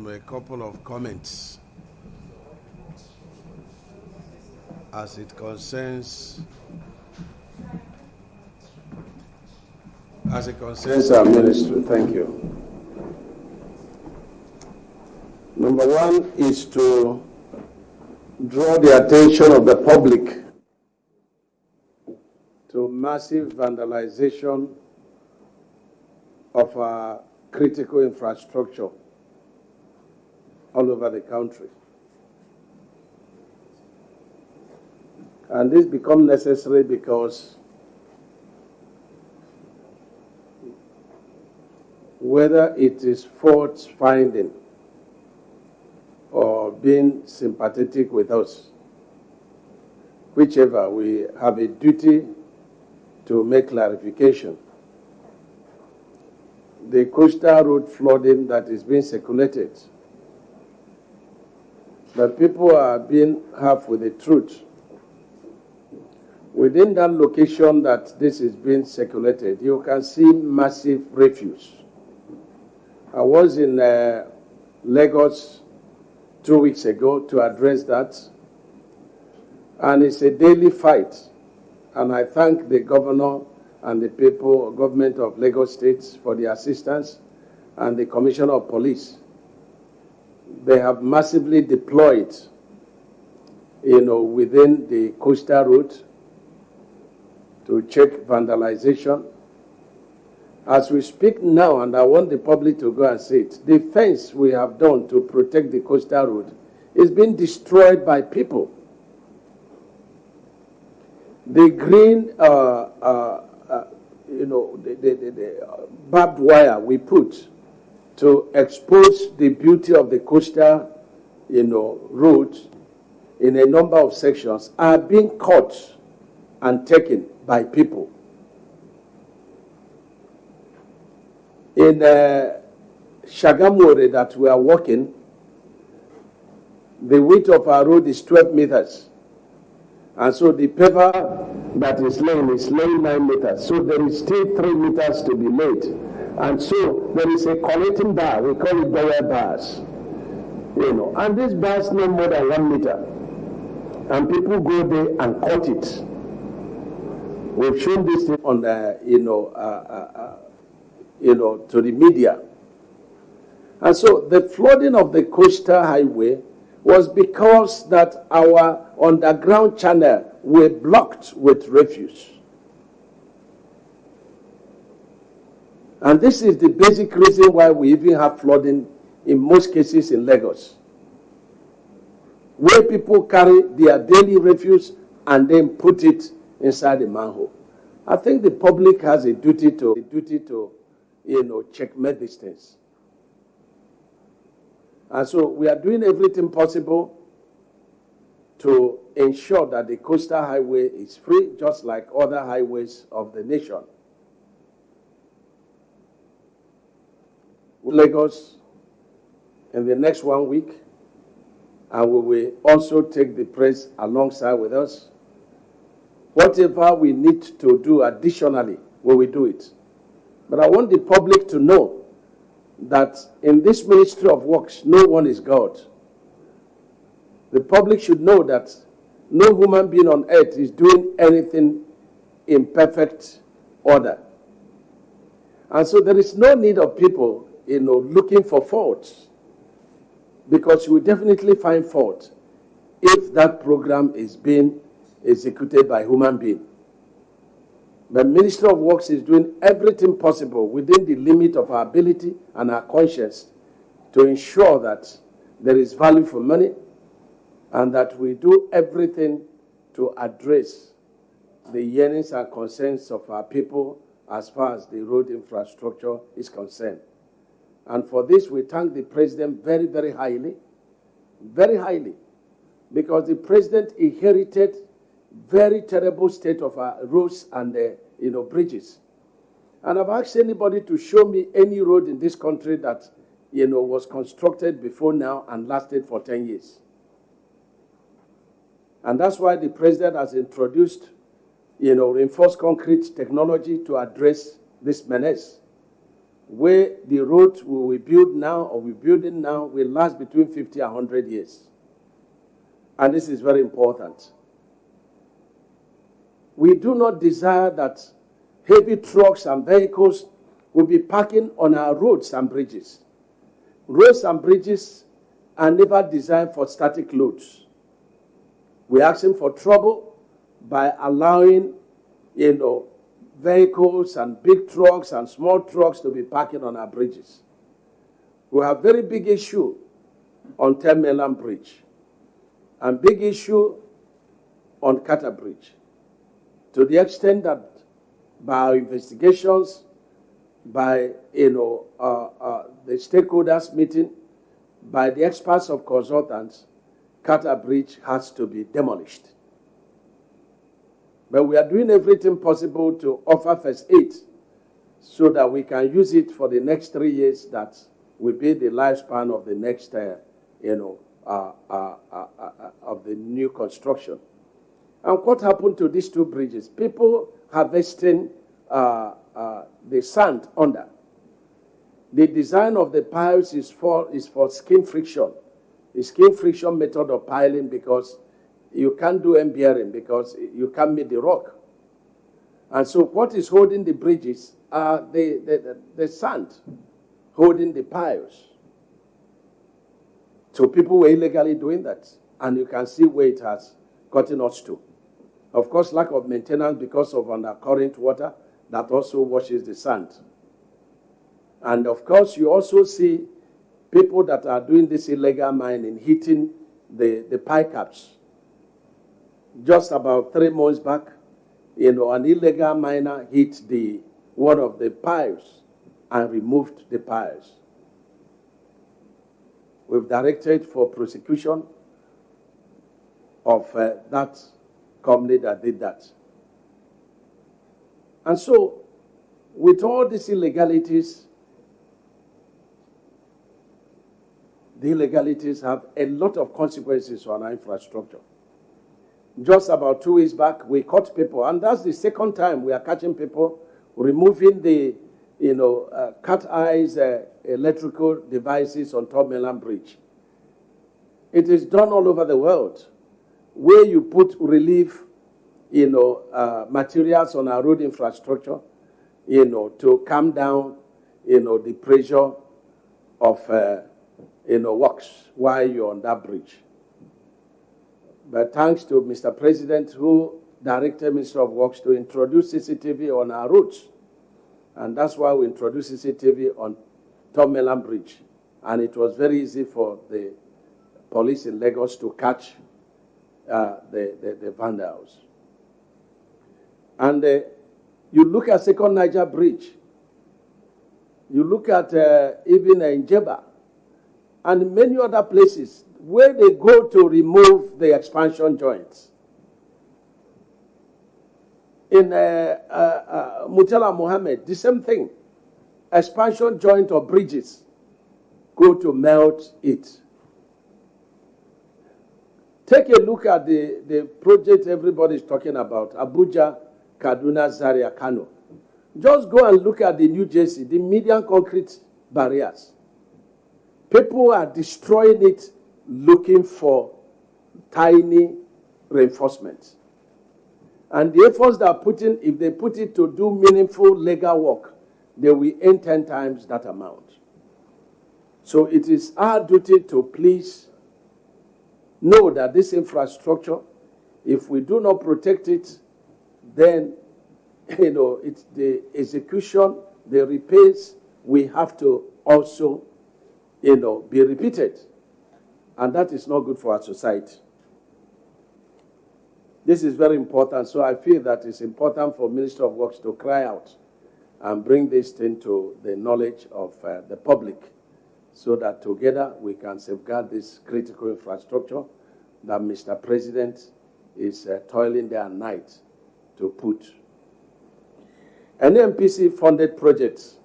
a couple of comments as it concerns our ministry. Thank you. Number one is to draw the attention of the public to massive vandalization of our critical infrastructure all over the country. And this becomes necessary because whether it is fault finding or being sympathetic with us, whichever, we have a duty to make clarification. The coastal road flooding that is being circulated, but people are being half with the truth. Within that location that this is being circulated, you can see massive refuse. I was in Lagos 2 weeks ago to address that, and it's a daily fight. And I thank the governor and the people, government of Lagos State for the assistance, and the Commissioner of Police. They have massively deployed, within the coastal route to check vandalization. As we speak now, and I want the public to go and see it, the fence we have done to protect the coastal road is being destroyed by people. The green, the barbed wire we put to expose the beauty of the coastal, road in a number of sections are being cut and taken by people. In Shagamore that we are walking, the width of our road is 12 meters. And so the paper that is laying 9 meters. So there is still 3 meters to be laid. And so there is a connecting bar, we call it dowel bars. And these bars no more than 1 meter. And people go there and cut it. We've shown this on the, to the media. And so the flooding of the coastal highway was because that our underground channel were blocked with refuse. And this is the basic reason why we even have flooding in most cases in Lagos, where people carry their daily refuse and then put it inside the manhole. I think the public has a duty to checkmate these things. And so we are doing everything possible to ensure that the coastal highway is free, just like other highways of the nation. Lagos in the next 1 week, and we will also take the press alongside with us. Whatever we need to do additionally, we will do it. But I want the public to know that in this Ministry of Works, no one is God. The public should know that no human being on earth is doing anything in perfect order. And so there is no need of people, looking for faults, because you will definitely find fault if that program is being executed by human being. The Ministry of Works is doing everything possible within the limit of our ability and our conscience to ensure that there is value for money and that we do everything to address the yearnings and concerns of our people as far as the road infrastructure is concerned. And for this, we thank the President very, very highly, because the President inherited very terrible state of our roads and bridges. And I've asked anybody to show me any road in this country that was constructed before now and lasted for 10 years. And that's why the President has introduced reinforced concrete technology to address this menace. where the road we build now or we building now will last between 50 and 100 years. And this is very important. We do not desire that heavy trucks and vehicles will be parking on our roads and bridges. Roads and bridges are never designed for static loads. We're asking for trouble by allowing, vehicles and big trucks and small trucks to be parking on our bridges. We have very big issue on 10 Mainland Bridge and big issue on Carter Bridge, to the extent that by our investigations, by the stakeholders meeting, by the experts of consultants, Carter Bridge has to be demolished. But we are doing everything possible to offer first aid so that we can use it for the next 3 years that will be the lifespan of the next, of the new construction. And what happened to these two bridges? People harvesting the sand under. The design of the piles is for skin friction. The skin friction method of piling, because you can't do end bearing because you can't meet the rock. And so what is holding the bridges are the sand holding the piles. So people were illegally doing that. And you can see where it has gotten us to. Of course, lack of maintenance because of undercurrent water that also washes the sand. And of course, you also see people that are doing this illegal mining hitting the pile caps. Just about 3 months back, an illegal miner hit one of the piles and removed the piles. We've directed for prosecution of that company that did that. And so, with all these illegalities, the illegalities have a lot of consequences on our infrastructure. Just about 2 weeks back, we caught people, and that's the second time we are catching people removing the, cat eyes electrical devices on top Mainland Bridge. It is done all over the world, where you put relief, materials on our road infrastructure, to calm down, the pressure of, works while you're on that bridge. But thanks to Mr. President, who directed Minister of Works to introduce CCTV on our roads. And that's why we introduced CCTV on Top Mainland Bridge. And it was very easy for the police in Lagos to catch the vandals. And you look at Second Niger Bridge. You look at even in Jeba and many other places where they go to remove the expansion joints. In Mutala Mohammed, the same thing. Expansion joint of bridges go to melt it. Take a look at the project everybody is talking about, Abuja-Kaduna, Zaria, Kano. Just go and look at the New Jersey, the median concrete barriers. People are destroying it looking for tiny reinforcements. And the efforts they are putting, if they put it to do meaningful legal work, they will earn 10 times that amount. So it is our duty to please know that this infrastructure, if we do not protect it, then, it's the execution, the repairs, we have to also, be repeated. And that is not good for our society. This is very important. So I feel that it's important for Minister of Works to cry out and bring this thing to the knowledge of the public so that together we can safeguard this critical infrastructure that Mr. President is toiling day and night to put. NNPC funded projects.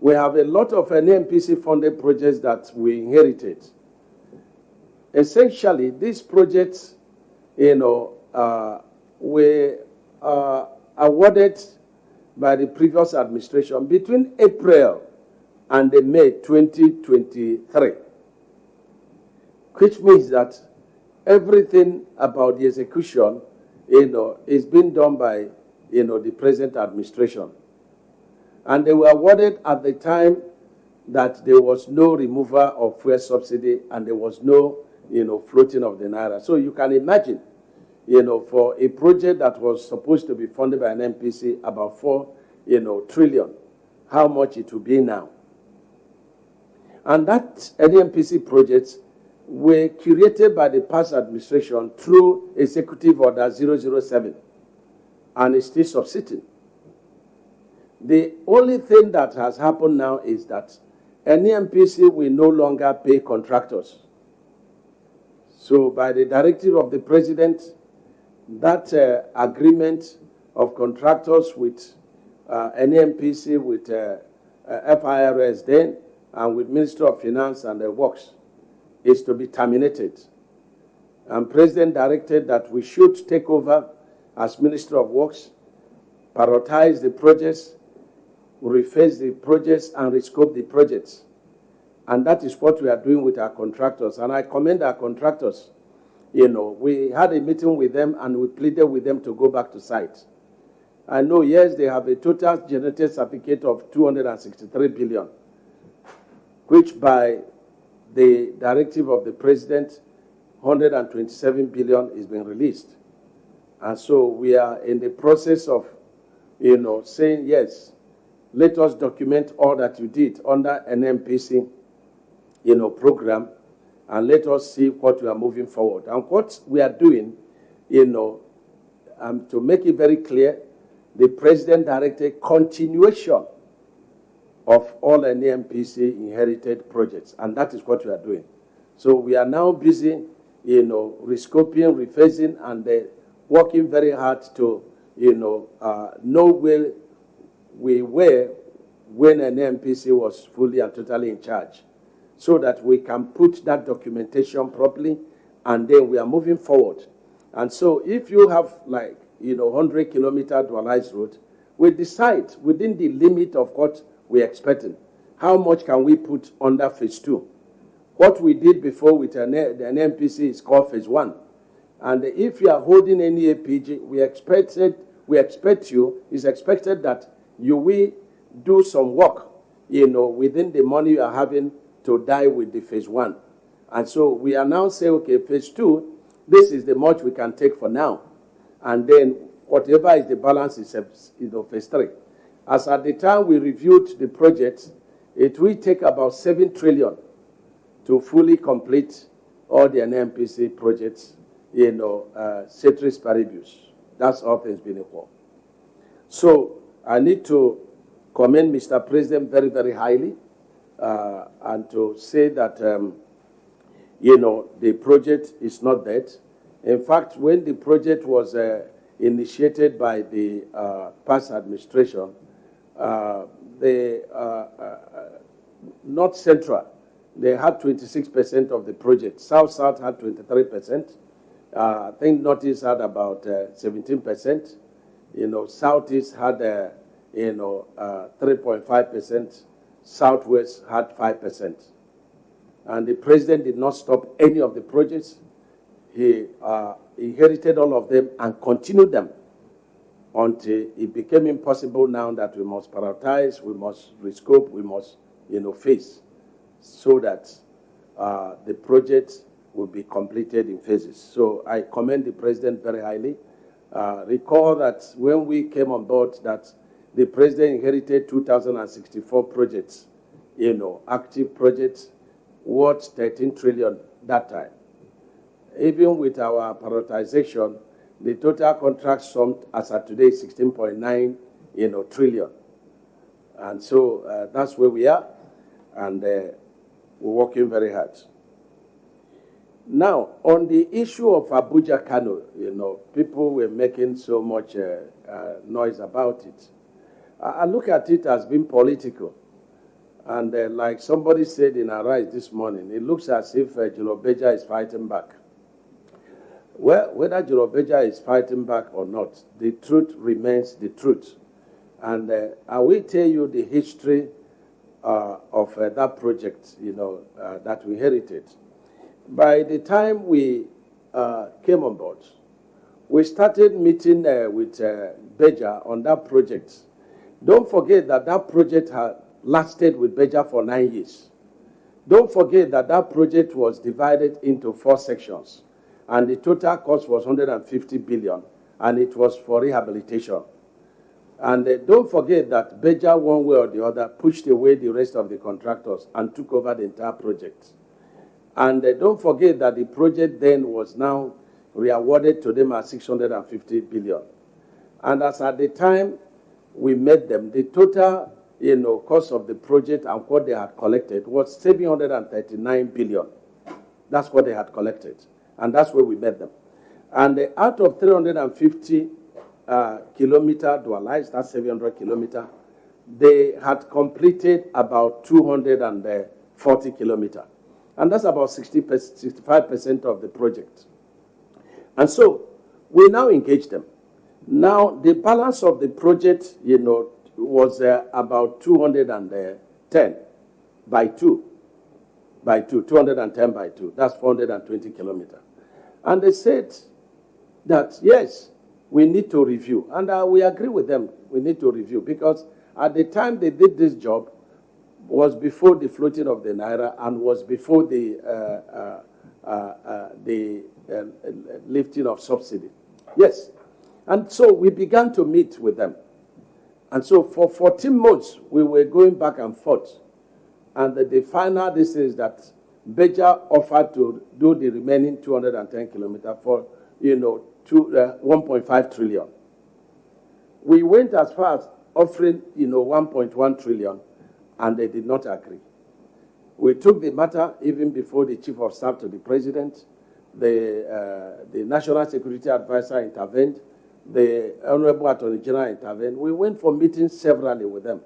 We have a lot of NNPC funded projects that we inherited. Essentially, these projects, were awarded by the previous administration between April and May 2023, which means that everything about the execution, is being done by, the present administration. And they were awarded at the time that there was no removal of fuel subsidy and there was no, floating of the naira. So you can imagine, for a project that was supposed to be funded by an NNPC about 4, trillion, how much it will be now. And that NNPC projects were curated by the past administration through Executive Order 007, and is still subsisting. The only thing that has happened now is that NNPC will no longer pay contractors. So by the directive of the president, that agreement of contractors with NNPC, with FIRS then, and with Ministry of Finance and the Works is to be terminated. And President directed that we should take over as Minister of Works, prioritize the projects, rephase the projects, and rescope the projects. And that is what we are doing with our contractors. And I commend our contractors. We had a meeting with them and we pleaded with them to go back to site. I know, yes, they have a total generated certificate of 263 billion, which by the directive of the president, 127 billion is being released. And so we are in the process of, saying, yes, let us document all that you did under an NNPC, program, and let us see what we are moving forward. And what we are doing, to make it very clear, the president directed continuation of all NNPC inherited projects, and that is what we are doing. So we are now busy, rescoping, rephasing, and working very hard to, know where we were when NNPC was fully and totally in charge, so that we can put that documentation properly, and then we are moving forward. And so if you have 100-kilometer dualized road, we decide within the limit of what we're expecting, how much can we put under phase 2? What we did before with the NNPC is called phase 1. And if you are holding any APG, it's expected that you will do some work, within the money you are having to die with the phase 1. And so we are now saying, okay, phase 2, this is the much we can take for now. And then whatever is the balance is, phase 3. As at the time we reviewed the project, it will take about 7 trillion to fully complete all the NNPC projects, ceteris paribus. That's all things being equal. So I need to commend Mr. President very, very highly, and to say that, the project is not dead. In fact, when the project was initiated by the past administration, the North Central, they had 26% of the project. South-South had 23%. I think Northeast had about 17%. Southeast had 3.5%. Southwest had 5%. And the president did not stop any of the projects. He inherited all of them and continued them until it became impossible now that we must prioritize, we must rescope, we must, phase, so that the project will be completed in phases. So I commend the president very highly. Recall that when we came on board, that the president inherited 2,064 projects, active projects, worth 13 trillion that time. Even with our prioritization, the total contract sum as of today is 16.9 trillion. And so that's where we are, and we're working very hard. Now, on the issue of Abuja-Kaduna, people were making so much noise about it. I look at it as being political. And like somebody said in our rise this morning, it looks as if Jolobeja is fighting back. Well, whether Jolobeja is fighting back or not, the truth remains the truth. And I will tell you the history of that project, that we inherited. By the time we came on board, we started meeting with Beja on that project. Don't forget that that project had lasted with Beja for 9 years. Don't forget that that project was divided into 4 sections, and the total cost was 150 billion, and it was for rehabilitation. And don't forget that Beja, one way or the other, pushed away the rest of the contractors and took over the entire project. And don't forget that the project then was now re-awarded to them at 650 billion. And as at the time we met them, the total cost of the project and what they had collected was 739 billion. That's what they had collected. And that's where we met them. And out of 350 kilometer dualized, that's 700 kilometer, they had completed about 240 kilometer. And that's about 65% of the project. And so we now engage them. Now, the balance of the project, was about 210 by 2. 210 by 2. That's 420 kilometers. And they said that, yes, we need to review. And we agree with them. We need to review because at the time they did this job was before the floating of the Naira and was before the lifting of subsidy. Yes. And so we began to meet with them. And so for 14 months, we were going back and forth. And the final, this is that Beja offered to do the remaining 210 kilometers for, 1.5 trillion. We went as far as offering, 1.1 trillion, and they did not agree. We took the matter even before the Chief of Staff to the President. The National Security Advisor intervened. The Honorable Attorney General intervened. We went for meetings severally with them.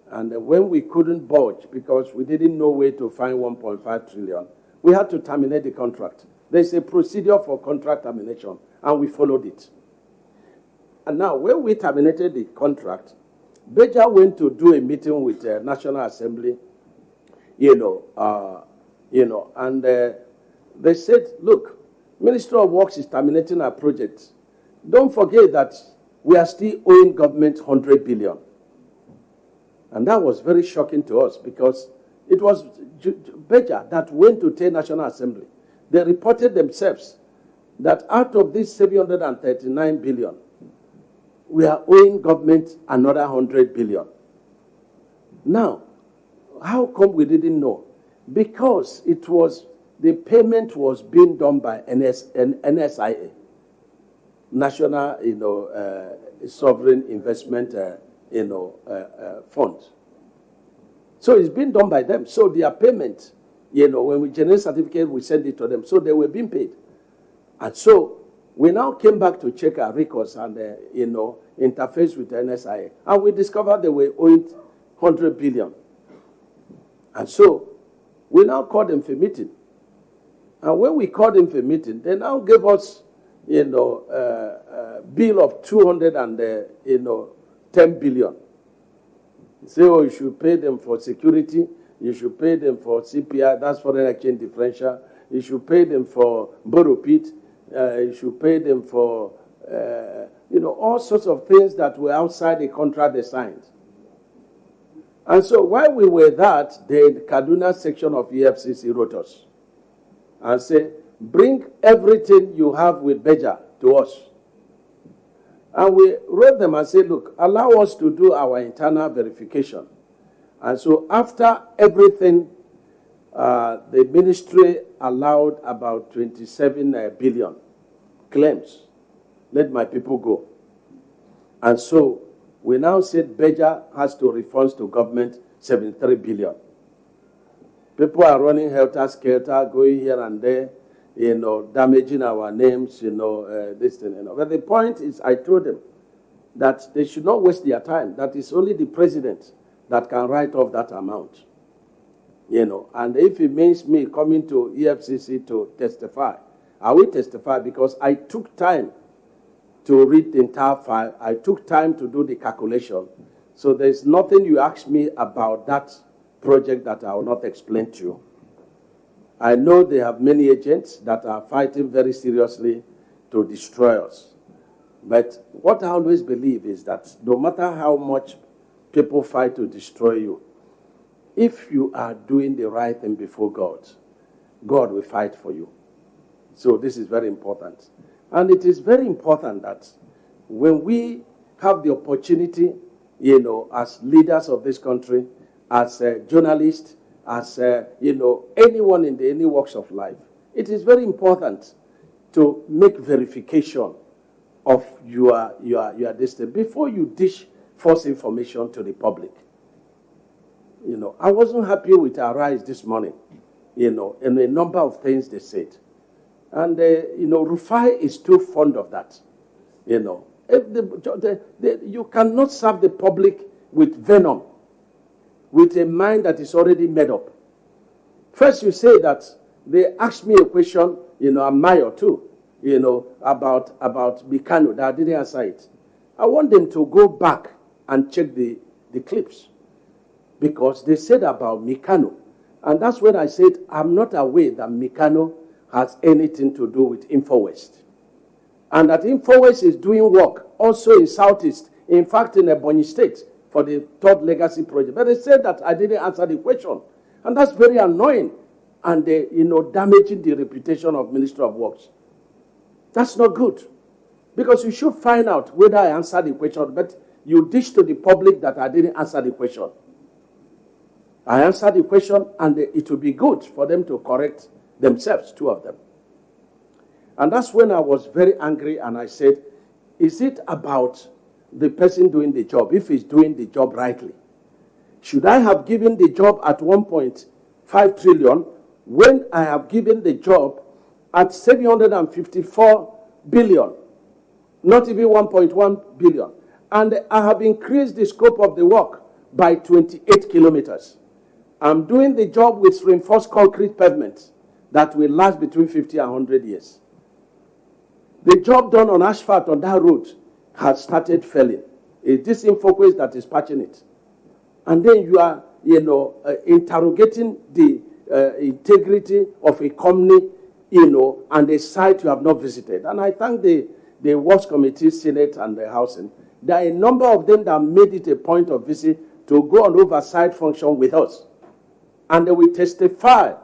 And when we couldn't budge because we didn't know where to find 1.5 trillion, we had to terminate the contract. There's a procedure for contract termination, and we followed it. And now, when we terminated the contract, Beja went to do a meeting with the National Assembly, and they said, look, Ministry of Works is terminating our project. Don't forget that we are still owing government 100 billion. And that was very shocking to us because it was Beja that went to the National Assembly. They reported themselves that out of this 739 billion, we are owing government another 100 billion. Now, how come we didn't know? Because the payment was being done by NSIA, National, Sovereign Investment, Fund. So it's been done by them. So their payment, when we generate certificate, we send it to them. So they were being paid. And so we now came back to check our records and, interface with NSIA. And we discovered they were owing 100 billion. And so we now called them for a meeting. And when we called them for a meeting, they now gave us, bill of 210 billion. Say, oh, you should pay them for security. You should pay them for CPI, that's foreign exchange differential. You should pay them for borrow pit. You should pay them for, all sorts of things that were outside the contract they signed. And so while we were that, the Kaduna section of EFCC wrote us and said, bring everything you have with Beja to us. And we wrote them and said, look, allow us to do our internal verification. And so after everything, the ministry allowed about 27 billion claims. Let my people go. And so we now said Beja has to refund to government 73 billion. People are running helter-skelter, going here and there, damaging our names, this thing. But the point is, I told them that they should not waste their time. That it's only the president that can write off that amount. And if it means me coming to EFCC to testify, I will testify because I took time to read the entire file. I took time to do the calculation. So there's nothing you ask me about that project that I will not explain to you. I know they have many agents that are fighting very seriously to destroy us. But what I always believe is that no matter how much people fight to destroy you, if you are doing the right thing before God, God will fight for you. So this is very important. And it is very important that when we have the opportunity, as leaders of this country, as journalists, as, anyone in any walks of life, it is very important to make verification of your distance before you dish false information to the public. I wasn't happy with our rise this morning, and a number of things they said. And, Rufai is too fond of that, If you cannot serve the public with venom, with a mind that is already made up. First, you say that they asked me a question, a mile too, about Mikano, that I didn't answer it. I want them to go back and check the clips, because they said about Mikano. And that's when I said, I'm not aware that Mikano has anything to do with InfoWest. And that InfoWest is doing work also in Southeast, in fact, in Ebonyi State, for the third legacy project. But they said that I didn't answer the question. And that's very annoying and, damaging the reputation of Ministry of Works. That's not good. Because you should find out whether I answered the question, but you dish to the public that I didn't answer the question. I answered the question, and it will be good for them to correct themselves, two of them. And that's when I was very angry, and I said, is it about the person doing the job, if he's doing the job rightly? Should I have given the job at 1.5 trillion when I have given the job at 754 billion, not even 1.1 billion? And I have increased the scope of the work by 28 kilometers. I'm doing the job with reinforced concrete pavement that will last between 50 and 100 years. The job done on asphalt on that road has started failing. It's this InfoWest that is patching it. And then you are, interrogating the integrity of a company, and a site you have not visited. And I thank the Works Committee, Senate, and the Housing. There are a number of them that made it a point of visit to go on oversight function with us. And they will testify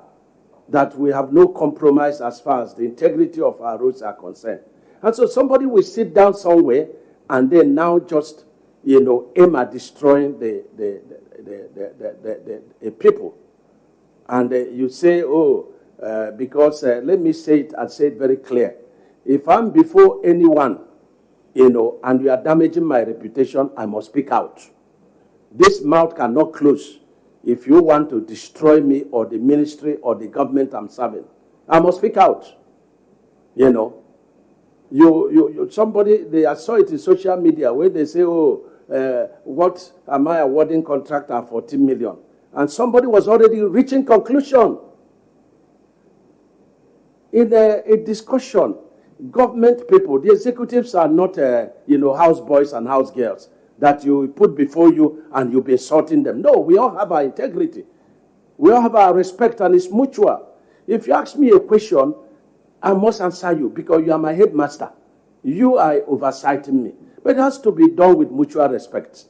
that we have no compromise as far as the integrity of our roads are concerned. And so somebody will sit down somewhere and then now just, aim at destroying the people. And you say, because let me say it and say it very clear. If I'm before anyone, and you are damaging my reputation, I must speak out. This mouth cannot close. If you want to destroy me or the ministry or the government I'm serving, I must speak out. Somebody, I saw it in social media where they say, what am I awarding contractor 14 million? And somebody was already reaching conclusion. In a discussion, government people, the executives are not, house boys and house girls that you put before you and you'll be insulting them. No, we all have our integrity. We all have our respect, and it's mutual. If you ask me a question, I must answer you because you are my headmaster. You are oversighting me. But it has to be done with mutual respect.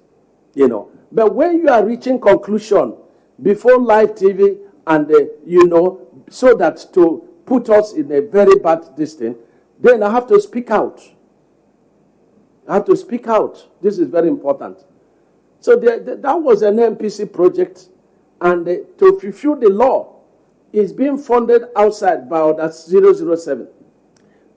But when you are reaching conclusion before live TV and, so that to put us in a very bad distance, then I have to speak out. I have to speak out. This is very important. So that was an NNPC project, and to fulfill the law is being funded outside by that's 007.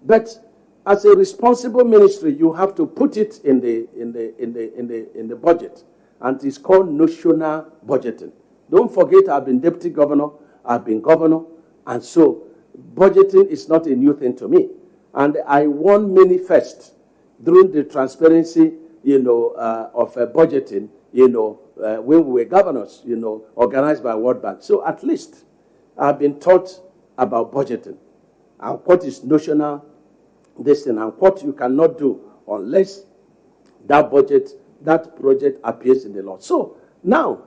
But as a responsible ministry, you have to put it in the budget, and it's called notional budgeting. Don't forget, I've been deputy governor, I've been governor, and so budgeting is not a new thing to me. And I won many first during the transparency, of budgeting, when we were governors, organized by World Bank. So at least I've been taught about budgeting and what is notional this thing and what you cannot do unless that project appears in the law. So now,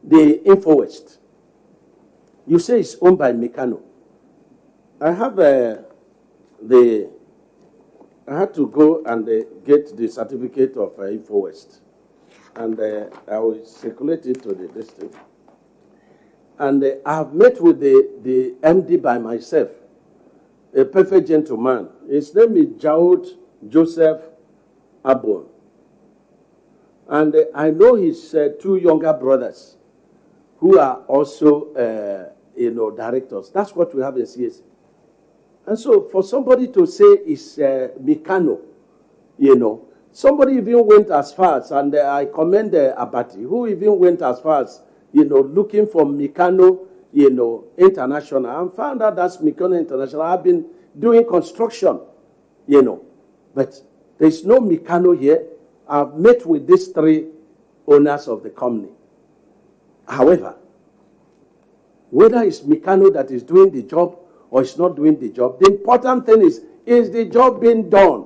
the InfoWest, you say it's owned by Meccano. I have I had to go and get the certificate of InfoWest, and I will circulate it to the district. And I have met with the MD by myself, a perfect gentleman. His name is Jaud Joseph Abon. And I know his two younger brothers who are also, directors. That's what we have in CSC. And so for somebody to say it's Meccano, somebody even went as far as, and I commend Abati, who even went as far as, looking for Meccano, International, and found out that's Meccano International. I've been doing construction, but there's no Meccano here. I've met with these three owners of the company. However, whether it's Meccano that is doing the job or it's not doing the job, the important thing is the job being done?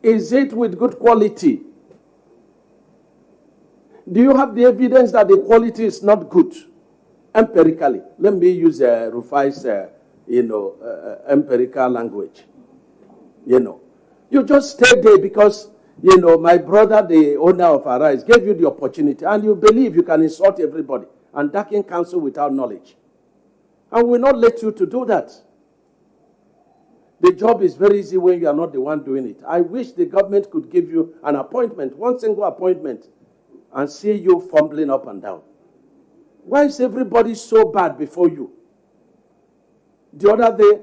Is it with good quality? Do you have the evidence that the quality is not good? Empirically. Let me use Rufai's, empirical language. You just stay there because, my brother, the owner of Arise, gave you the opportunity, and you believe you can insult everybody and darken counsel without knowledge. And we will not let you to do that. The job is very easy when you are not the one doing it. I wish the government could give you an appointment, one single appointment, and see you fumbling up and down. Why is everybody so bad before you? The other day,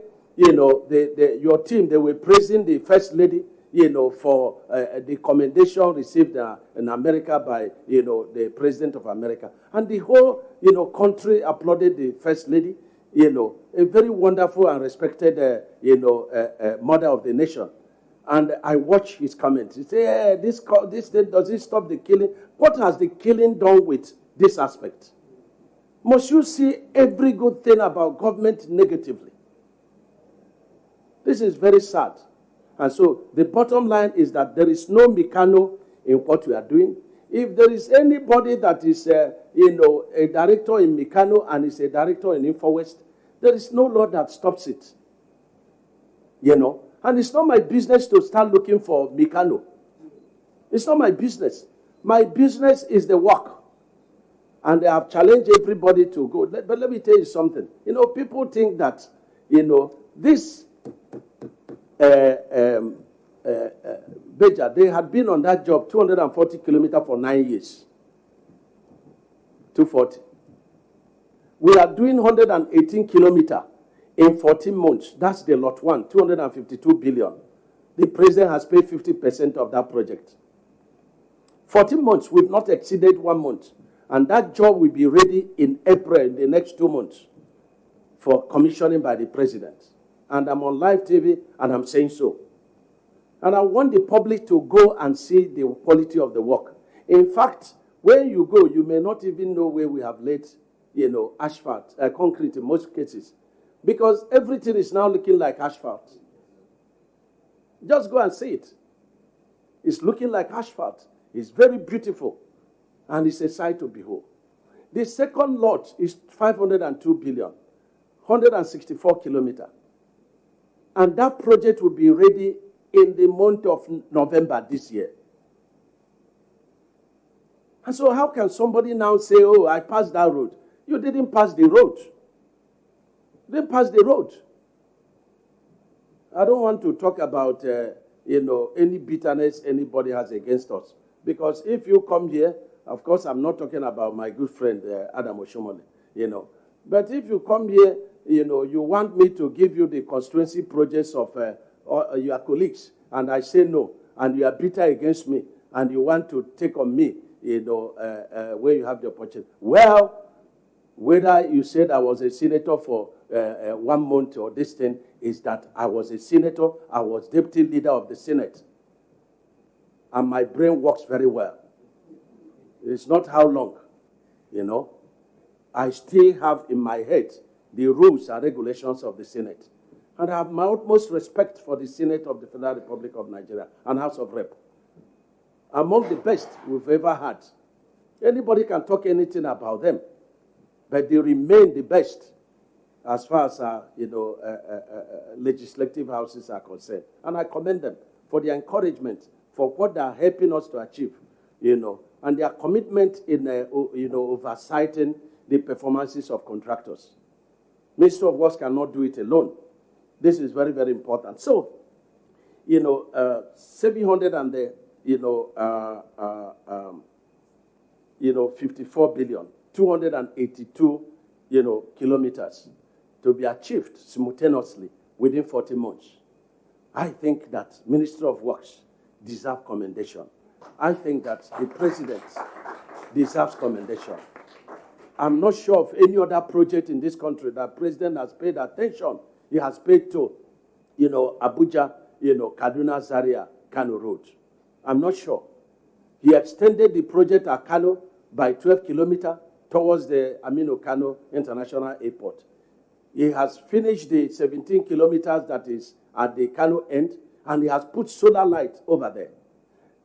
your team, they were praising the First Lady, for the commendation received in America by, the President of America. And the whole, country applauded the First Lady, a very wonderful and respected, mother of the nation. And I watch his comments. He said, this thing, does it stop the killing? What has the killing done with this aspect? Must you see every good thing about government negatively? This is very sad. And so the bottom line is that there is no Meccano in what we are doing. If there is anybody that is, a director in Meccano and is a director in InfoWest, there is no law that stops it. And it's not my business to start looking for Meccano. It's not my business. My business is the work. And I have challenged everybody to go. But let me tell you something. People think that, this Beja, they had been on that job 240 kilometers for 9 years. 240. We are doing 118 kilometers in 14 months. That's the lot one, 252 billion. The president has paid 50% of that project. 14 months, we've not exceeded 1 month. And that job will be ready in April, in the next 2 months, for commissioning by the president. And I'm on live TV, and I'm saying so. And I want the public to go and see the quality of the work. In fact, when you go, you may not even know where we have laid, asphalt, concrete in most cases. Because everything is now looking like asphalt. Just go and see it. It's looking like asphalt. It's very beautiful. And it's a sight to behold. The second lot is 502 billion, 164 kilometers. And that project will be ready in the month of November this year. And so how can somebody now say, oh, I passed that road? You didn't pass the road. You didn't pass the road. I don't want to talk about, any bitterness anybody has against us. Because if you come here, of course, I'm not talking about my good friend, Adam Oshomole, But if you come here, you want me to give you the constituency projects of your colleagues, and I say no, and you are bitter against me, and you want to take on me, where you have the opportunity. Well, whether you said I was a senator for 1 month or this thing, is that I was a senator, I was deputy leader of the Senate, and my brain works very well. It's not how long, I still have in my head the rules and regulations of the Senate. And I have my utmost respect for the Senate of the Federal Republic of Nigeria and House of Rep. Among the best we've ever had. Anybody can talk anything about them, but they remain the best as far as legislative houses are concerned. And I commend them for their encouragement, for what they are helping us to achieve, and their commitment in oversighting the performances of contractors. Ministry of Works cannot do it alone. This is very, very important. So, 700 and the, 54 billion, 282, kilometers to be achieved simultaneously within 40 months. I think that Ministry of Works deserves commendation. I think that the President deserves commendation. I'm not sure of any other project in this country that President has paid attention. He has paid to, Abuja-Kaduna, Zaria, Kano Road. I'm not sure. He extended the project at Kano by 12 kilometers towards the Aminu Kano International Airport. He has finished the 17 kilometers that is at the Kano end, and he has put solar light over there.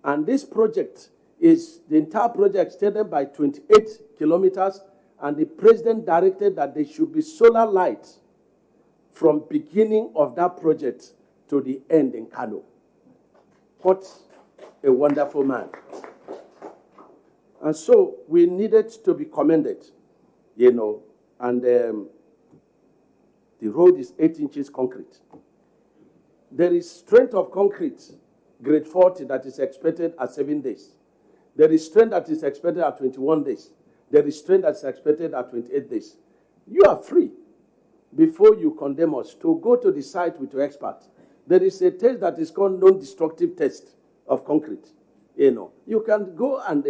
And this project is, the entire project extended by 28 kilometers, and the President directed that there should be solar light from beginning of that project to the end in Kano. What a wonderful man. And so we needed to be commended, and the road is 8 inches concrete. There is strength of concrete, grade 40, that is expected at 7 days. There is strength that is expected at 21 days. There is strength that is expected at 28 days. You are free, before you condemn us, to go to the site with your expert. There is a test that is called non-destructive test of concrete. You can go and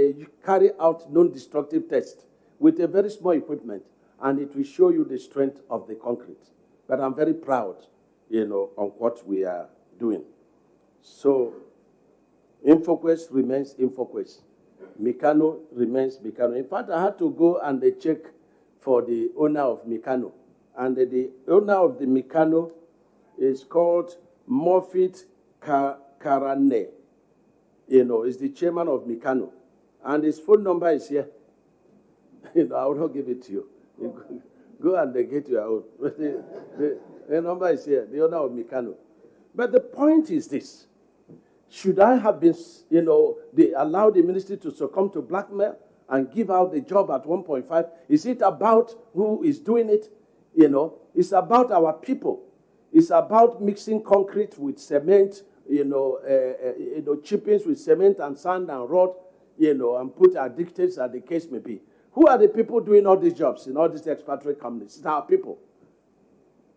carry out non-destructive test with a very small equipment, and it will show you the strength of the concrete. But I'm very proud, on what we are doing. So, InfoQuest remains InfoQuest. Mikano remains Mikano. In fact, I had to go and check for the owner of Mikano. And the owner of the Mikano is called Mofit Karane. Is the chairman of Mikano. And his phone number is here. I will not give it to you. Go and get your own. The number is here, the owner of Mikano. But the point is this. Should I have been, they allow the ministry to succumb to blackmail and give out the job at 1.5? Is it about who is doing it? It's about our people. It's about mixing concrete with cement, chippings with cement and sand and road, and put additives as the case may be. Who are the people doing all these jobs in all these expatriate companies? It's our people.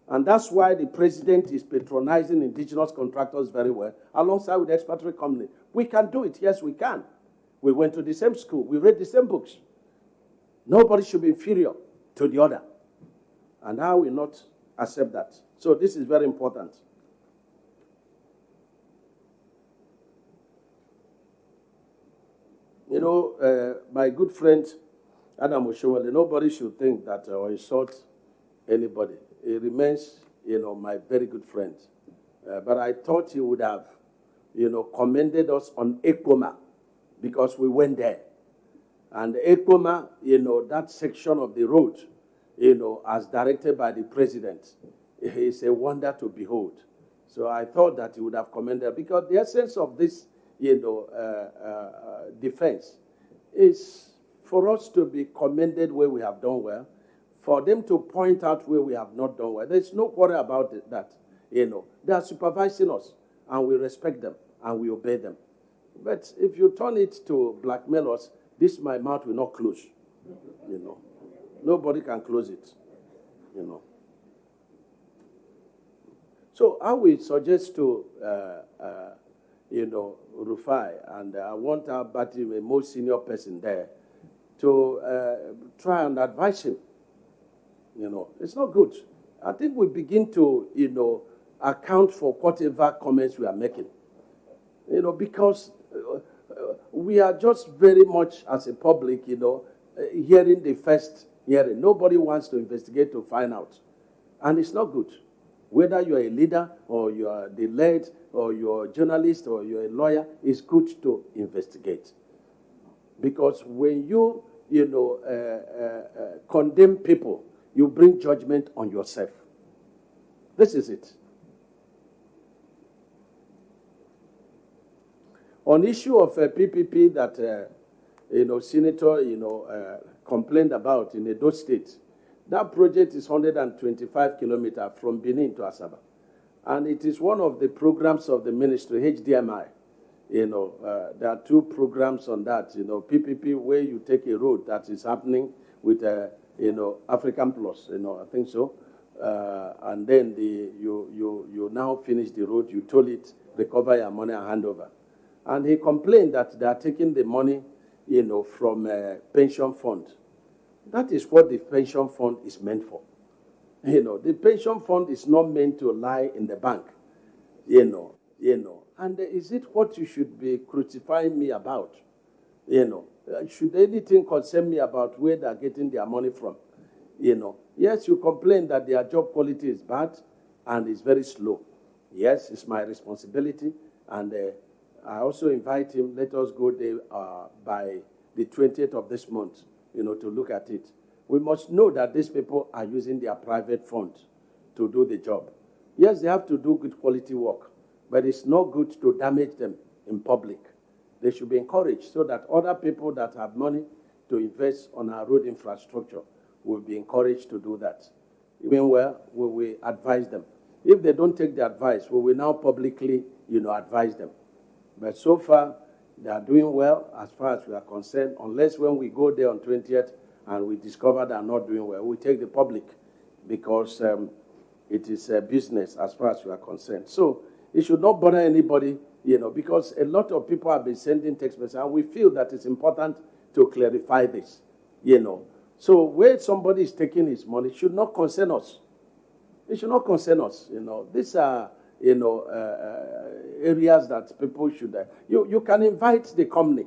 And that's why the President is patronizing indigenous contractors very well, alongside with the expatriate company. We can do it. Yes, we can. We went to the same school. We read the same books. Nobody should be inferior to the other. And I will not accept that. So this is very important. My good friend, Adam Oshowale, nobody should think that or insult anybody. He remains, my very good friend. But I thought he would have, commended us on Ekoma, because we went there. And Ekoma, that section of the road, as directed by the President, is a wonder to behold. So I thought that he would have commended, because the essence of this, defense is for us to be commended where we have done well, for them to point out where we have not done well. There's no worry about that. They are supervising us, and we respect them, and we obey them. But if you turn it to blackmail us, my mouth will not close. Nobody can close it. So I will suggest to, Rufai, and I want our party, a more senior person there, to try and advise him. It's not good. I think we begin to, account for whatever comments we are making. Because we are just very much, as a public, hearing the first hearing. Nobody wants to investigate to find out. And it's not good. Whether you're a leader or you're the lead or you're a journalist or you're a lawyer, it's good to investigate. Because when you condemn people, you bring judgment on yourself. This is it. On issue of PPP that Senator complained about in Edo State, that project is 125 kilometers from Benin to Asaba, and it is one of the programs of the ministry, HDMI. There are two programs on that. PPP, where you take a road that is happening with African Plus. I think so. And then you now finish the road. You toll it, recover your money, and hand over. And he complained that they are taking the money, from pension fund. That is what the pension fund is meant for. The pension fund is not meant to lie in the bank. And is it what you should be crucifying me about? Should anything concern me about where they're getting their money from? Yes, you complain that their job quality is bad and it's very slow. Yes, it's my responsibility. And I also invite him, let us go there by the 20th of this month, to look at it. We must know that these people are using their private fund to do the job. Yes, they have to do good quality work, but it's not good to damage them in public. They should be encouraged so that other people that have money to invest on our road infrastructure will be encouraged to do that. Meanwhile, we will advise them. If they don't take the advice, we will now publicly, advise them. But so far, they are doing well as far as we are concerned, unless when we go there on 20th and we discover they are not doing well, we take the public because it is a business as far as we are concerned. So it should not bother anybody, because a lot of people have been sending text messages, and we feel that it's important to clarify this, So where somebody is taking his money, it should not concern us. It should not concern us, These are, areas that people should... You can invite the company,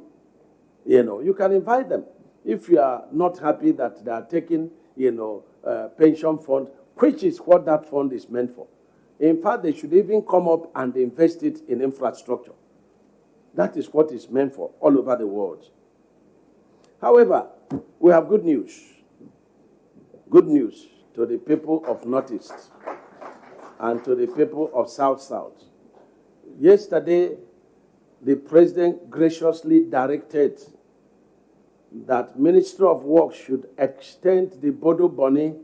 You can invite them. If you are not happy that they are taking, pension fund, which is what that fund is meant for. In fact, they should even come up and invest it in infrastructure. That is what it's meant for all over the world. However, we have good news. Good news to the people of Northeast and to the people of South-South. Yesterday, the President graciously directed that Ministry of Works should extend the Bodo-Bonny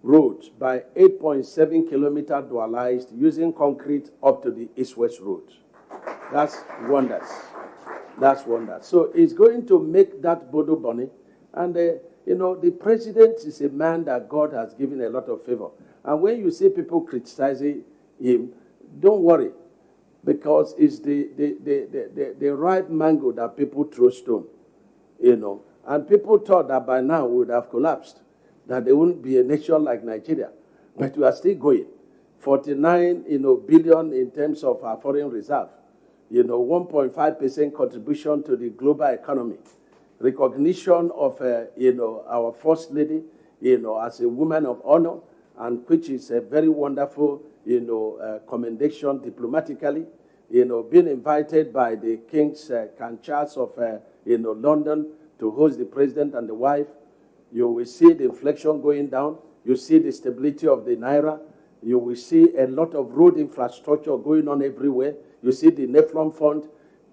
Road by 8.7 kilometers dualized using concrete up to the East-West Road. That's wonders. That's wonders. So it's going to make that Bodo-Bonny. And, the President is a man that God has given a lot of favor. And when you see people criticizing him, don't worry, because it's the ripe mango that people throw stone, And people thought that by now we would have collapsed, that there wouldn't be a nation like Nigeria. But we are still going. 49, billion in terms of our foreign reserve, 1.5% contribution to the global economy, recognition of, our First Lady, as a woman of honor, and which is a very wonderful, commendation diplomatically, being invited by the King's Charles of, London to host the president and the wife. You will see the inflation going down. You see the stability of the Naira. You will see a lot of road infrastructure going on everywhere. You see the NEFLON fund.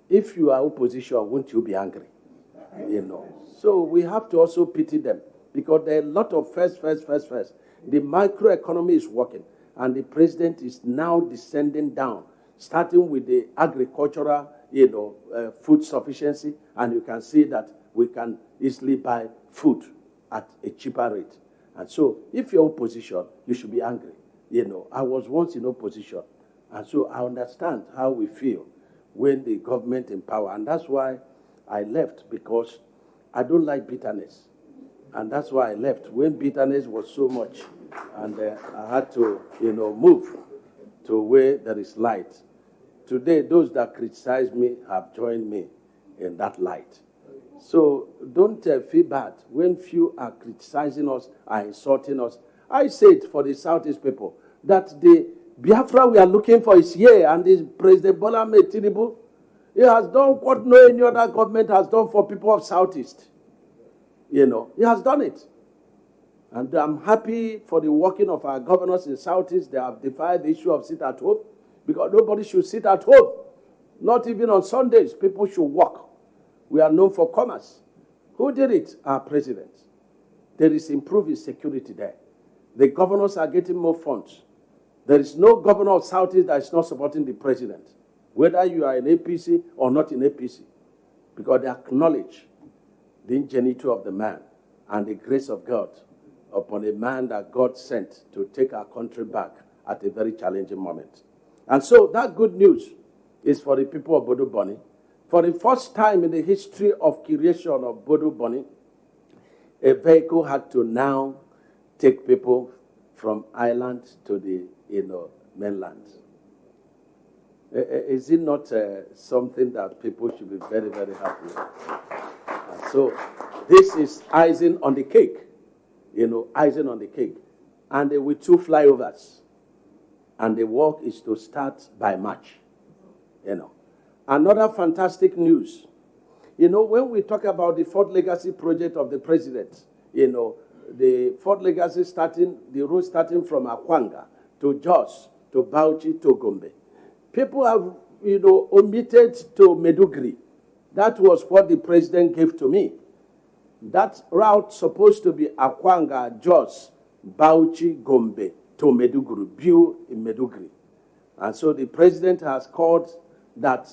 If you are opposition, won't you be angry? So we have to also pity them because there are a lot of first. The microeconomy is working, and the president is now descending down, starting with the agricultural, food sufficiency, and you can see that we can easily buy food at a cheaper rate. And so if you're opposition, you should be angry. I was once in opposition, and so I understand how we feel when the government in power, and that's why I left, because I don't like bitterness. And that's why I left, when bitterness was so much. And I had to, move to where there is light. Today, those that criticize me have joined me in that light. So don't feel bad when few are criticizing us, are insulting us. I say it for the Southeast people. that the Biafra we are looking for is here, and this President Bola Ahmed Tinubu, he has done what no any other government has done for people of Southeast. He has done it. And I'm happy for the working of our governors in Southeast. They have defied the issue of sit at home, because nobody should sit at home. Not even on Sundays. People should work. We are known for commerce. Who did it? Our president. There is improved security there. The governors are getting more funds. There is no governor of Southeast that is not supporting the president, whether you are in APC or not in APC, because they acknowledge the ingenuity of the man and the grace of God upon a man that God sent to take our country back at a very challenging moment. And so that good news is for the people of Bodo Boni. For the first time in the history of creation of Bodo Boni, a vehicle had to now take people from island to the mainland. Is it not something that people should be very, very happy with? And so this is icing on the cake, icing on the cake. And with 2 flyovers. And the work is to start by March. Another fantastic news. When we talk about the Fort Legacy project of the president, the Fort Legacy the road starting from Akwanga to Jos to Bauchi to Gombe. People have, omitted to Medugri. That was what the president gave to me. That route supposed to be Akwanga, Jos, Bauchi, Gombe to Meduguri, Biu in Medugri. And so the president has called that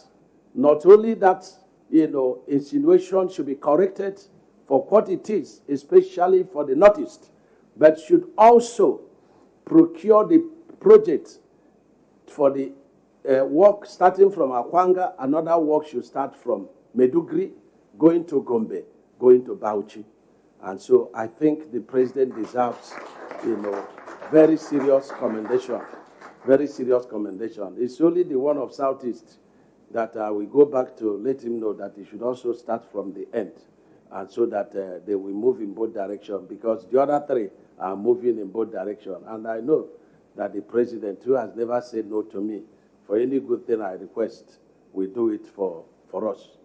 not only that, insinuation should be corrected for what it is, especially for the Northeast, but should also procure the project for the work starting from Akwanga. Another work should start from Medugri, going to Gombe, going to Bauchi. And so I think the president deserves, very serious commendation. Very serious commendation. It's only the one of Southeast that we go back to let him know that he should also start from the end, and so that they will move in both directions, because the other 3 are moving in both directions. And I know that the president, who has never said no to me, for any good thing I request, we do it for us,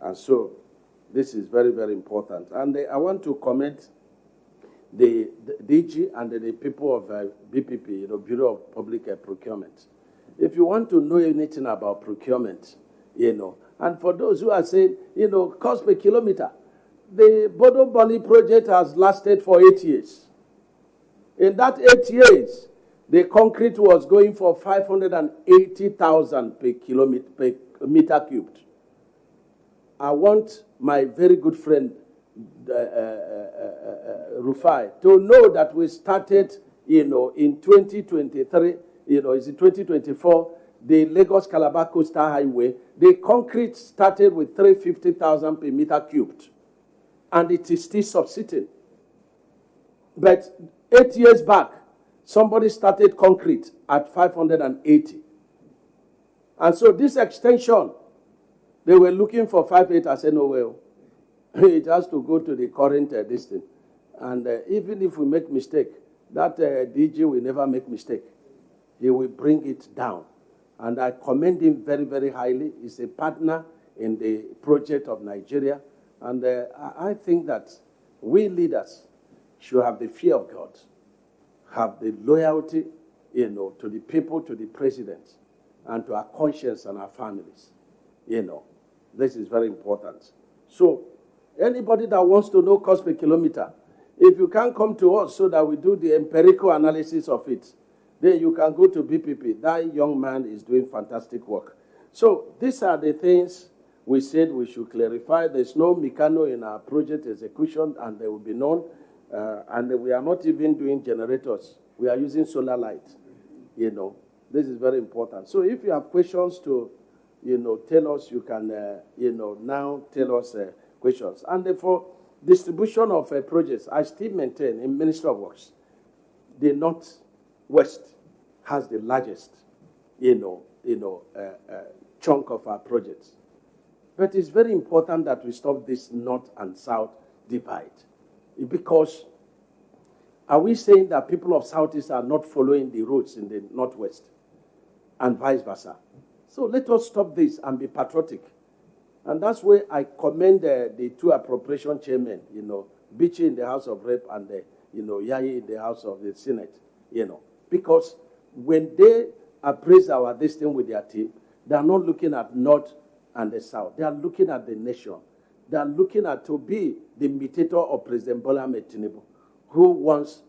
And so this is very, very important. And I want to commend the DG and the people of BPP, Bureau of Public Procurement. If you want to know anything about procurement, and for those who are saying, cost per kilometer, the Bodo Boni project has lasted for 8 years. In that 8 years, the concrete was going for 580,000 per meter cubed. I want my very good friend Rufai to know that we started, in 2023, is it 2024, the Lagos-Calabar Coastal Highway, the concrete started with 350,000 per meter cubed, and it is still subsisting. But 8 years back, somebody started concrete at 580. And so this extension, they were looking for 580. I said, no, well, it has to go to the current distance. And even if we make mistake, that DG will never make mistake. He will bring it down. And I commend him very, very highly. He's a partner in the project of Nigeria. And I think that we leaders should have the fear of God, have the loyalty, to the people, to the president, and to our conscience and our families. This is very important. So anybody that wants to know cost per kilometer, if you can come to us so that we do the empirical analysis of it, then you can go to BPP. That young man is doing fantastic work. So these are the things we said we should clarify. There's no Mikano in our project execution, and there will be none. And we are not even doing generators. We are using solar light. This is very important. So if you have questions to, tell us, you can, now tell us questions. And for distribution of projects, I still maintain in Ministry of Works, the Northwest has the largest, chunk of our projects. But it's very important that we stop this North and South divide, because Are we saying that people of Southeast are not following the roads in the Northwest and vice versa? So let us stop this and be patriotic. And that's where I commend the two appropriation chairmen, Bichi in the House of Rep and, Yayi in the House of the Senate, because when they appraise this thing with their team, they are not looking at North and the South. They are looking at the nation. They are looking at to be the imitator of President Bola Ahmed Tinubu, who wants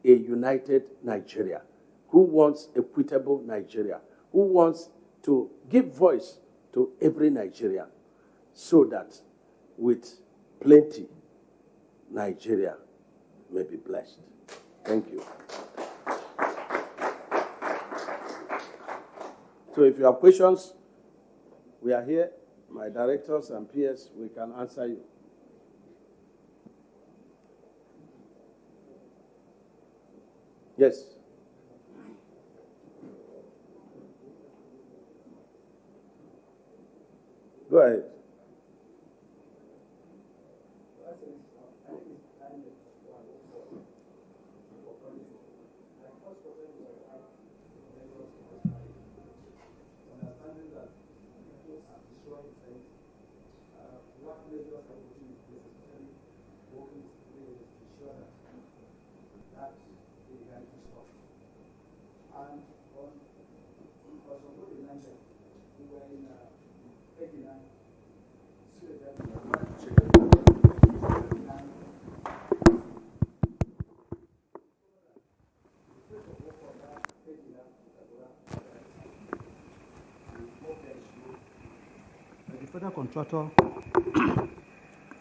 a united Nigeria, who wants equitable Nigeria, who wants to give voice to every Nigerian so that with plenty, Nigeria may be blessed. Thank you. So if you have questions, we are here. My directors and peers, we can answer you. Yes. Go ahead.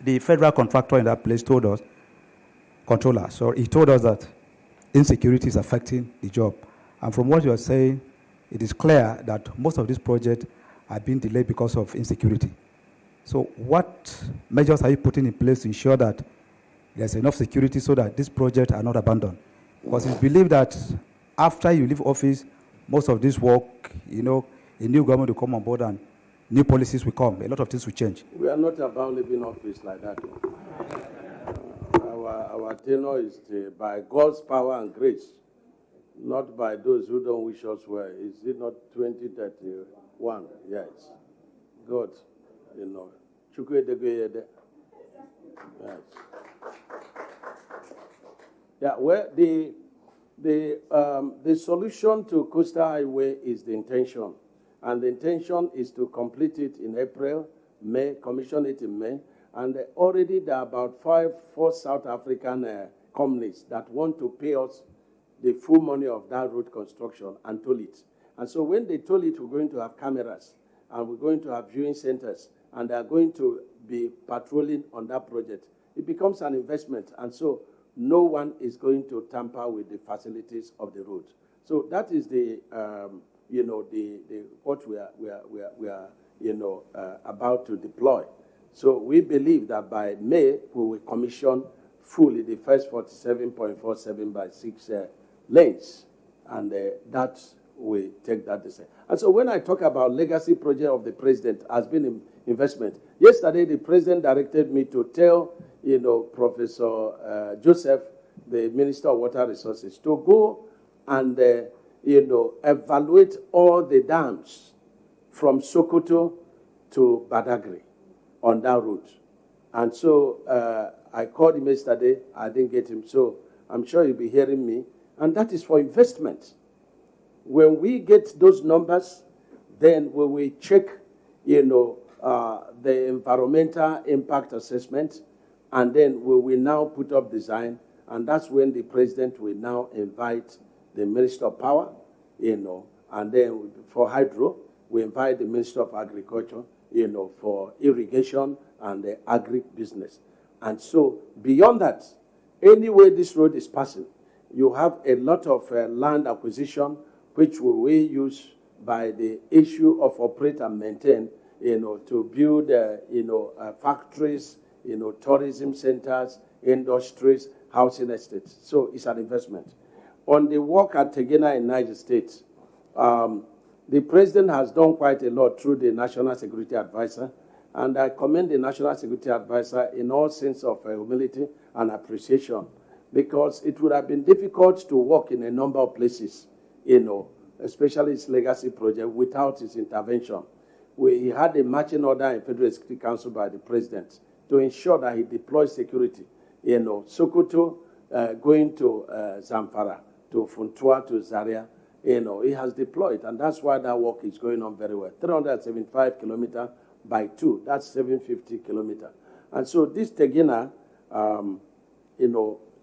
The federal contractor in that place told us, he told us that insecurity is affecting the job. And from what you are saying, it is clear that most of these projects are being delayed because of insecurity. So what measures are you putting in place to ensure that there's enough security so that these projects are not abandoned? Because it's believed that after you leave office, most of this work, a new government will come on board and new policies will come. A lot of things will change. We are not about leaving office like that. Our tenure is by God's power and grace, not by those who don't wish us well. Is it not 2031? Yes. God, Yes. Yeah, well, the solution to Coastal Highway is the intention. And the intention is to complete it in April, May, commission it in May. And already there are about 4 South African companies that want to pay us the full money of that road construction and toll it. And so when they toll it, we're going to have cameras, and we're going to have viewing centers, and they're going to be patrolling on that project. It becomes an investment, and so no one is going to tamper with the facilities of the road. So that is the what we are about to deploy. So we believe that by May we will commission fully the first 47.47 by 6 lanes, and that will take that decision. And so when I talk about legacy project of the president has been investment. Yesterday the president directed me to tell Professor Joseph, the Minister of Water Resources, to go and evaluate all the dams from Sokoto to Badagry on that route. And so I called him yesterday. I didn't get him. So I'm sure you'll be hearing me. And that is for investment. When we get those numbers, then we will check, the environmental impact assessment, and then we will now put up design. And that's when the president will now invite the Minister of Power, and then for hydro, we invite the Minister of Agriculture, for irrigation and the agri-business. And so beyond that, anywhere this road is passing, you have a lot of land acquisition, which we will use by the issue of operate and maintain, to build, factories, tourism centers, industries, housing estates. So it's an investment. On the work at Tegena in Niger State, the president has done quite a lot through the National Security Advisor, and I commend the National Security Advisor in all sense of humility and appreciation. because it would have been difficult to work in a number of places, especially its legacy project, without his intervention. He had a marching order in Federal Executive Council by the president to ensure that he deploys security. Sokoto going to Zamfara, to Funtua, to Zaria, he has deployed, and that's why that work is going on very well. 375 kilometers by 2, that's 750 kilometers. And so this Tegina,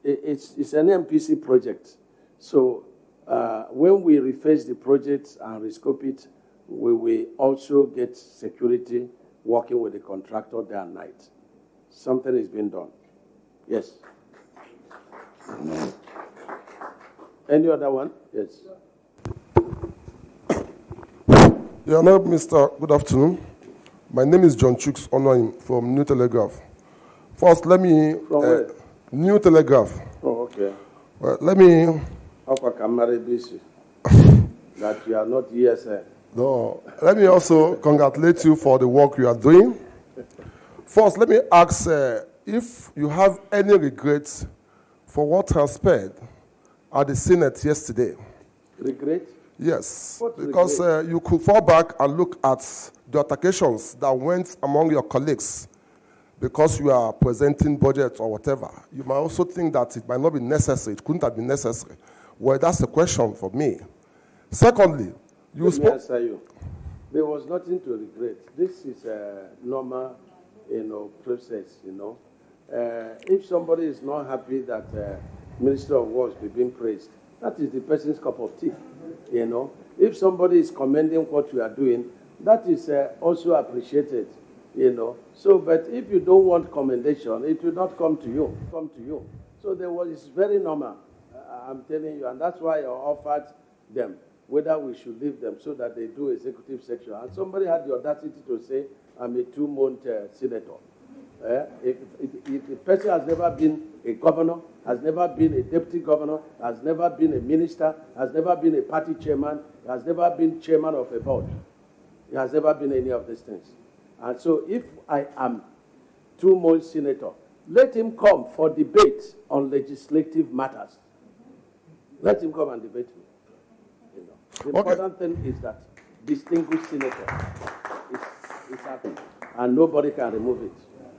it's an NNPC project. So when we reface the project and rescope it, we will also get security working with the contractor day and night. Something is being done. Yes. Any other one? Yes. Yeah, no, Mr. Good afternoon. My name is John Chooks Onoim from New Telegraph. First, let me... From where? New Telegraph. Oh, okay. Well, let me... How come busy? That you are not ESL. No. Let me also congratulate you for the work you are doing. First, let me ask if you have any regrets for what transpired at the Senate yesterday. Regret? Yes, what because you could fall back and look at the altercations that went among your colleagues because you are presenting budget or whatever. You might also think that it might not be necessary. It couldn't have been necessary. Well, that's a question for me. Secondly, you spoke... Let me answer you. There was nothing to regret. This is a normal, process, If somebody is not happy that Minister of Works be being praised, that is the person's cup of tea, If somebody is commending what you are doing, that is also appreciated, So, but if you don't want commendation, it will not come to you. So it's very normal, I'm telling you, and that's why I offered them whether we should leave them so that they do executive section. And somebody had the audacity to say, I'm a 2-month senator. If the person has never been a governor, has never been a deputy governor, has never been a minister, has never been a party chairman, has never been chairman of a board, he has never been any of these things. And so if I am 2-month senator, let him come for debate on legislative matters. Let him come and debate me. The important thing is that distinguished senator is happy, and nobody can remove it.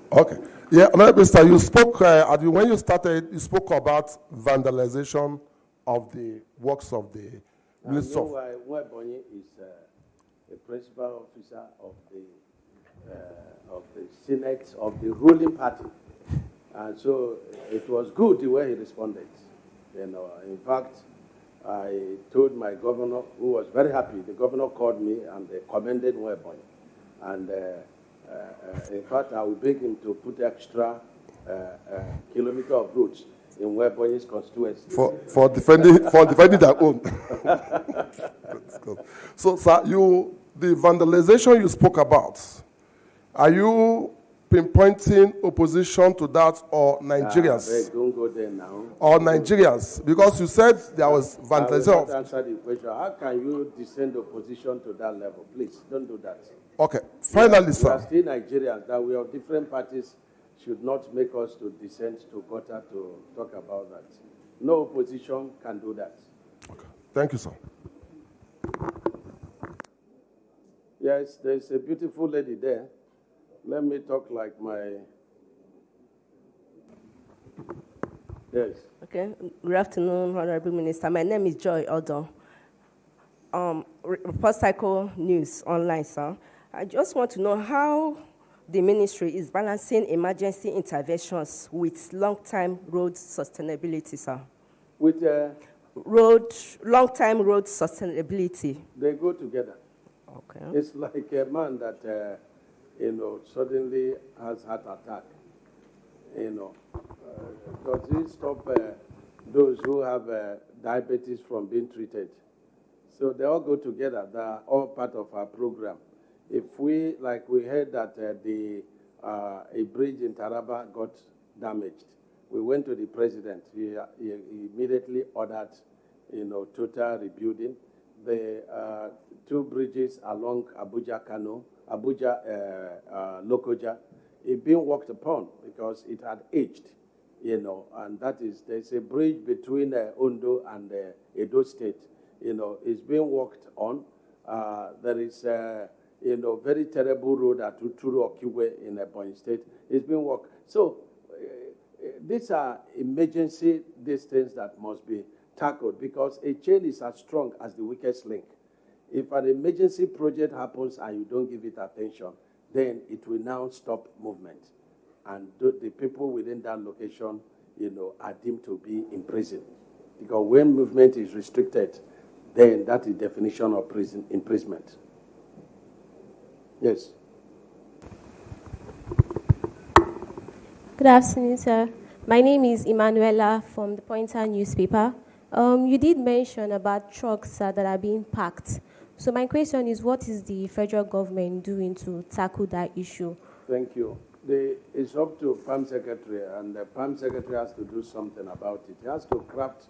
Okay. Yeah, Mr. You spoke, when you started, you spoke about vandalization of the works of the Minister of... Nwebonyi is a principal officer of the Senate of the ruling party. And so it was good the way he responded. In fact, I told my governor, who was very happy. The governor called me and they commended Nwebonyi. And in fact, I will beg him to put extra kilometer of roads in Nwebonyi's constituency. For defending their own. So, sir, the vandalization you spoke about, are you pinpointing opposition to that or Nigerians? Don't go there now. Or Nigerians? Because you said there was vandalization. I will not answer the question. How can you descend opposition to that level? Please, don't do that. Okay. Finally, sir. We are still Nigerians. That we are different parties should not make us to descend to gutter to talk about that. No opposition can do that. Okay. Thank you, sir. Yes, there's a beautiful lady there. Let me talk like my... Yes. Okay. Good afternoon, Honorable Minister. My name is Joy Odo. TVC News Online, sir. I just want to know how the ministry is balancing emergency interventions with long-term road sustainability, sir. With long-term road sustainability. They go together. Okay. It's like a man that, suddenly has heart attack. Does it stop those who have diabetes from being treated? So they all go together. They are all part of our program. If we heard that a bridge in Taraba got damaged, we went to the president. He immediately ordered, total rebuilding. The 2 bridges along Abuja-Kaduna, Lokoja, it being worked upon because it had aged. and there's a bridge between Ondo and Edo State, it's being worked on. There is, very terrible road at Uturu Okiwe in Ebonyi State. It's being worked. So these are emergency things that must be tackled, because a chain is as strong as the weakest link. If an emergency project happens and you don't give it attention, then it will now stop movement. And the people within that location, are deemed to be in prison. Because when movement is restricted, then that is definition of imprisonment. Yes. Good afternoon, sir. My name is Emanuela from the Pointer newspaper. You did mention about trucks that are being parked. So my question is, what is the federal government doing to tackle that issue? Thank you. It's up to Farm Secretary, and the Farm Secretary has to do something about it. He has to craft,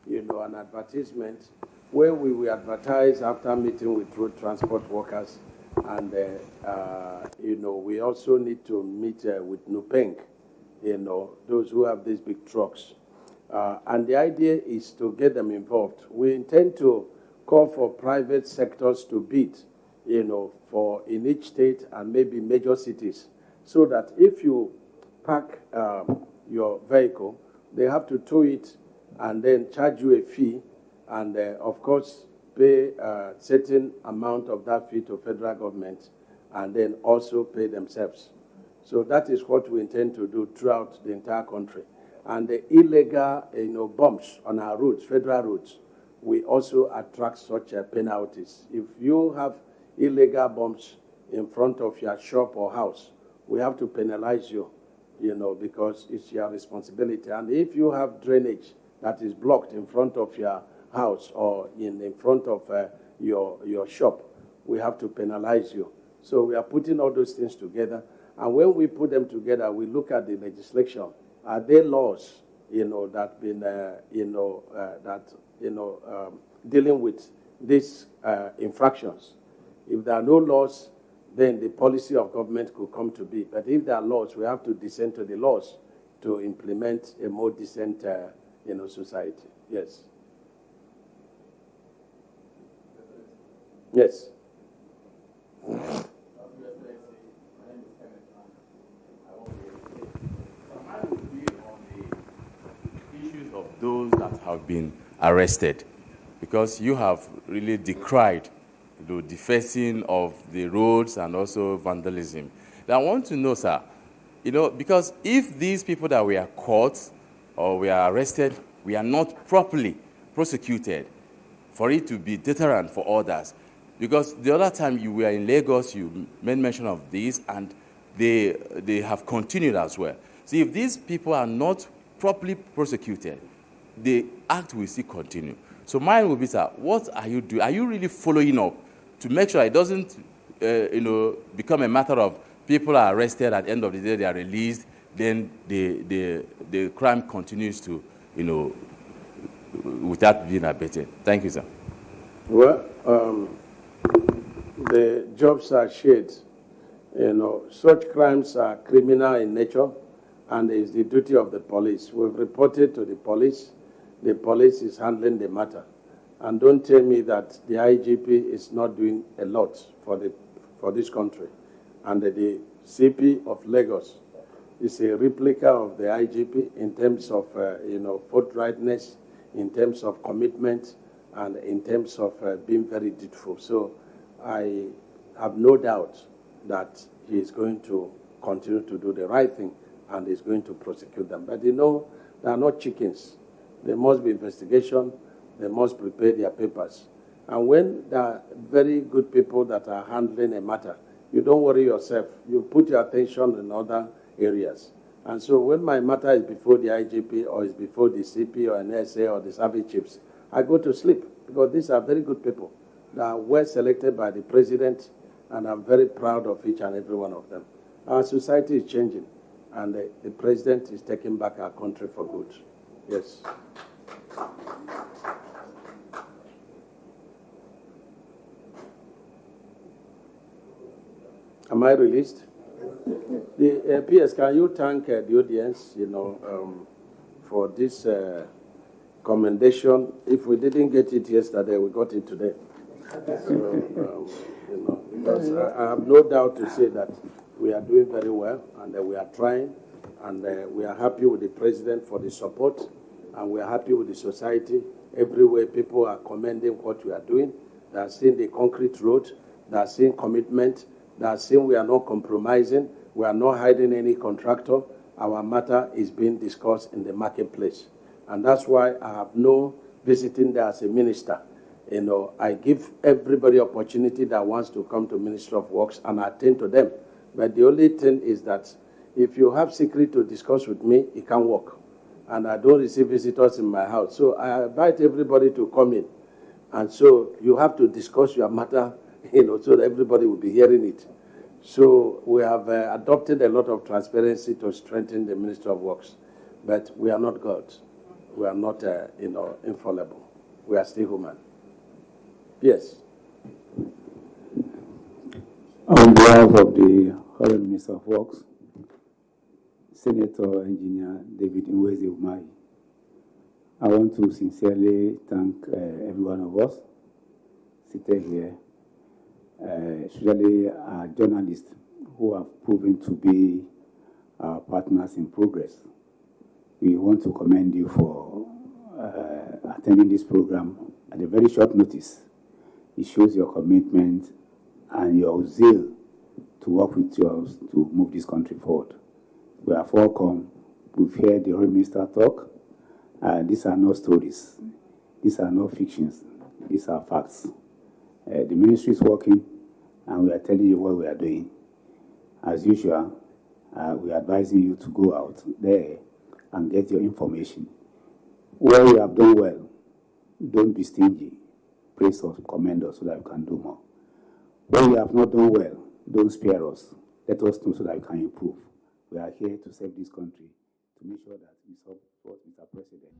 an advertisement where we will advertise after meeting with road transport workers, and we also need to meet with Nupeng, those who have these big trucks, and the idea is to get them involved. We intend to call for private sectors to bid, for in each state and maybe major cities, so that if you park your vehicle, they have to tow it and then charge you a fee, and of course pay a certain amount of that fee to federal government, and then also pay themselves. So that is what we intend to do throughout the entire country. And the illegal, bumps on our roads, federal roads, we also attract such penalties. If you have illegal bumps in front of your shop or house, we have to penalize you, because it's your responsibility. And if you have drainage that is blocked in front of your house or in front of your shop, we have to penalize you. So we are putting all those things together. And when we put them together, we look at the legislation. Are there laws, that been, dealing with these infractions? If there are no laws, then the policy of government could come to be. But if there are laws, we have to descend to the laws to implement a more decent, society. Yes. Yes. Issues of those that have been arrested, because you have really decried the defacing of the roads and also vandalism. Now, I want to know, sir, because if these people that were caught or were arrested were not properly prosecuted, for it to be deterrent for others, because the other time you were in Lagos, you made mention of this, and they have continued as well. So if these people are not properly prosecuted, the act will still continue. So mine will be, sir, what are you doing? Are you really following up to make sure it doesn't, become a matter of people are arrested, at the end of the day they are released, then the crime continues to, without being abated? Thank you, sir. Well, the jobs are shared. Such crimes are criminal in nature, and it is the duty of the police. We've reported to the police. The police is handling the matter. And don't tell me that the IGP is not doing a lot for this country. And the CP of Lagos is a replica of the IGP in terms of, forthrightness, in terms of commitment, and in terms of being very dutiful. So I have no doubt that he is going to continue to do the right thing and is going to prosecute them. But they are not chickens. There must be investigation. They must prepare their papers. And when there are very good people that are handling a matter, you don't worry yourself. You put your attention in other areas. And so when my matter is before the IGP or is before the CP or an SA or the service chiefs, I go to sleep, because these are very good people that are well selected by the president, and I'm very proud of each and every one of them. Our society is changing, and the president is taking back our country for good. Yes. Am I released? The PS, can you thank the audience? for this commendation. If we didn't get it yesterday, we got it today. So, because I have no doubt to say that we are doing very well, and we are trying, and we are happy with the president for the support, and we are happy with the society. Everywhere people are commending what we are doing. They are seeing the concrete road. They are seeing commitment. They are seeing we are not compromising. We are not hiding any contractor. Our matter is being discussed in the marketplace. And that's why I have no visiting there as a minister. I give everybody opportunity that wants to come to Ministry of Works, and I attend to them. But the only thing is that if you have secret to discuss with me, it can't work. And I don't receive visitors in my house. So I invite everybody to come in. And so you have to discuss your matter, so that everybody will be hearing it. So we have adopted a lot of transparency to strengthen the Ministry of Works. But we are not God. We are not, infallible. We are still human. Yes. On behalf of the Honourable Minister of Works, Senator Engineer David Nweze Umahi, I want to sincerely thank every one of us seated here, especially our journalists who have proven to be our partners in progress. We want to commend you for attending this program at a very short notice. It shows your commitment and your zeal to work with us to move this country forward. We have all come. We've heard the Honourable Minister talk. These are not stories. These are not fictions. These are facts. The ministry is working, and we are telling you what we are doing. As usual, we are advising you to go out there and get your information. Where you have done well, don't be stingy. Praise us, commend us so that we can do more. Where we have not done well, don't spare us. Let us know so that we can improve. We are here to save this country, to make sure that we support Mr. President.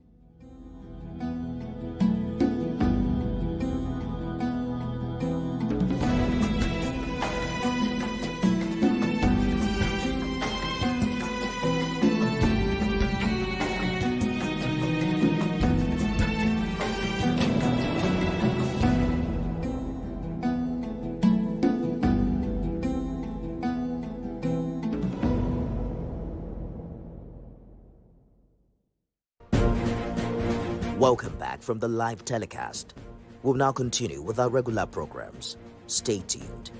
Welcome back from the live telecast. We'll now continue with our regular programs. Stay tuned.